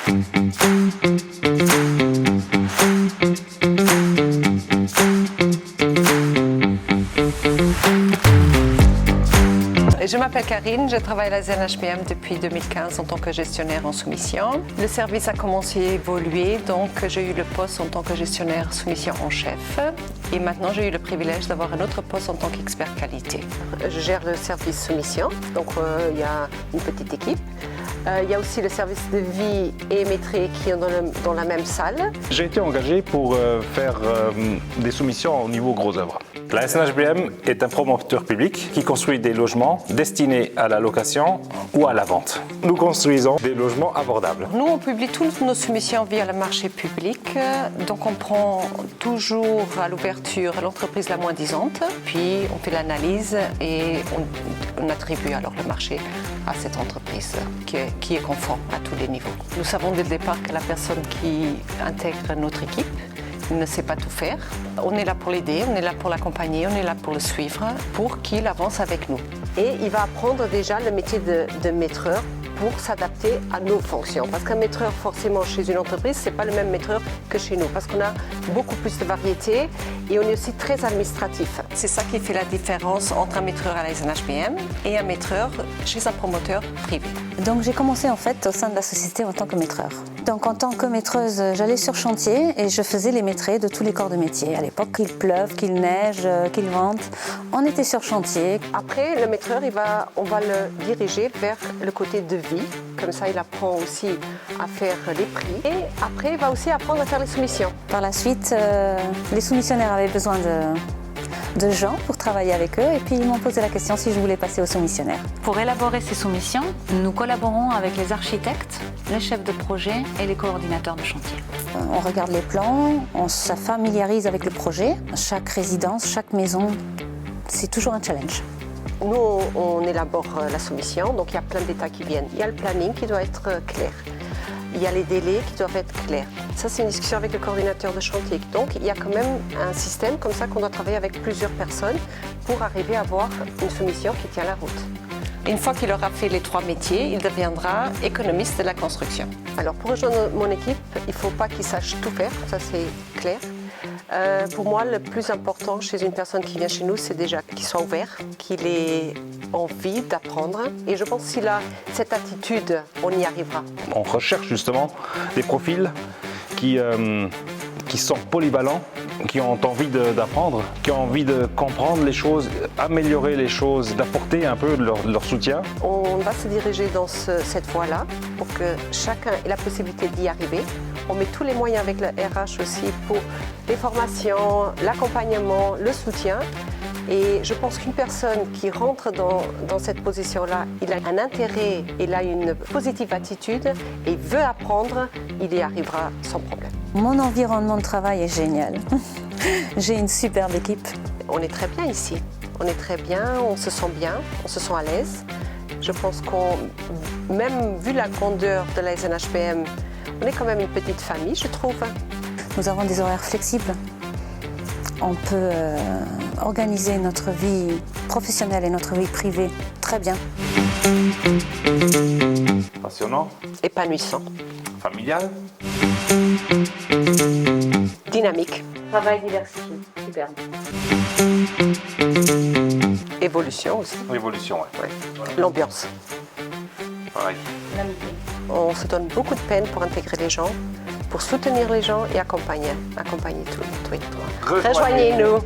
Je m'appelle Karine, je travaille à la ZNHPM depuis 2015 en tant que gestionnaire en soumission. Le service a commencé à évoluer, donc j'ai eu le poste en tant que gestionnaire soumission en chef. Et maintenant, j'ai eu le privilège d'avoir un autre poste en tant qu'expert qualité. Je gère le service soumission, donc il y a une petite équipe. Il y a aussi le service de vie et maîtrise qui est dans la même salle. J'ai été engagé pour faire des soumissions au niveau gros œuvre. La SNHBM est un promoteur public qui construit des logements destinés à la location ou à la vente. Nous construisons des logements abordables. Nous, on publie toutes nos soumissions via le marché public. Donc, on prend toujours à l'ouverture l'entreprise la moins disante, puis on fait l'analyse et on attribue alors le marché à cette entreprise qui est conforme à tous les niveaux. Nous savons dès le départ que la personne qui intègre notre équipe ne sait pas tout faire. On est là pour l'aider, on est là pour l'accompagner, on est là pour le suivre, pour qu'il avance avec nous. Et il va apprendre déjà le métier de maîtreur pour s'adapter à nos fonctions. Parce qu'un maîtreur, forcément, chez une entreprise, ce n'est pas le même maîtreur que chez nous. Parce qu'on a beaucoup plus de variété et on est aussi très administratif. C'est ça qui fait la différence entre un maîtreur à la SNHPM et un maîtreur chez un promoteur privé. Donc j'ai commencé en fait au sein de la société en tant que maîtreur. Donc en tant que maîtreuse, j'allais sur chantier et je faisais les maîtrés de tous les corps de métier. À l'époque, qu'il pleuve, qu'il neige, qu'il vente, on était sur chantier. Après, le maîtreur, on va le diriger vers le côté de vie. Comme ça, il apprend aussi à faire les prix. Et après, il va aussi apprendre à faire les soumissions. Par la suite, les soumissionnaires avaient besoin de gens pour travailler avec eux et puis ils m'ont posé la question si je voulais passer aux soumissionnaires. Pour élaborer ces soumissions, nous collaborons avec les architectes, les chefs de projet et les coordinateurs de chantier. On regarde les plans, on se familiarise avec le projet. Chaque résidence, chaque maison, c'est toujours un challenge. Nous, on élabore la soumission, donc il y a plein d'états qui viennent. Il y a le planning qui doit être clair. Il y a les délais qui doivent être clairs. Ça, c'est une discussion avec le coordinateur de chantier. Donc, il y a quand même un système comme ça qu'on doit travailler avec plusieurs personnes pour arriver à avoir une soumission qui tient la route. Une fois qu'il aura fait les 3 métiers, il deviendra économiste de la construction. Alors, pour rejoindre mon équipe, il ne faut pas qu'il sache tout faire, ça c'est clair. Pour moi, le plus important chez une personne qui vient chez nous, c'est déjà qu'il soit ouvert, qu'il ait envie d'apprendre. Et je pense que s'il a cette attitude, on y arrivera. On recherche justement des profils qui sont polyvalents, qui ont envie d'apprendre, qui ont envie de comprendre les choses, améliorer les choses, d'apporter un peu de leur soutien. On va se diriger dans cette voie-là pour que chacun ait la possibilité d'y arriver. On met tous les moyens avec le RH aussi pour les formations, l'accompagnement, le soutien. Et je pense qu'une personne qui rentre dans cette position-là, il a un intérêt, il a une positive attitude et veut apprendre, il y arrivera sans problème. Mon environnement de travail est génial. J'ai une superbe équipe. On est très bien ici. On est très bien, on se sent bien, on se sent à l'aise. Je pense même vu la grandeur de la SNHPM, on est quand même une petite famille, je trouve. Nous avons des horaires flexibles. On peut organiser notre vie professionnelle et notre vie privée très bien. Passionnant. Épanouissant. Familial. Dynamique. Travail diversifié, superbe. Évolution aussi. Évolution, ouais. L'ambiance. Pareil. L'amitié. On se donne beaucoup de peine pour intégrer les gens, pour soutenir les gens et accompagner tout le territoire. Rejoignez-nous.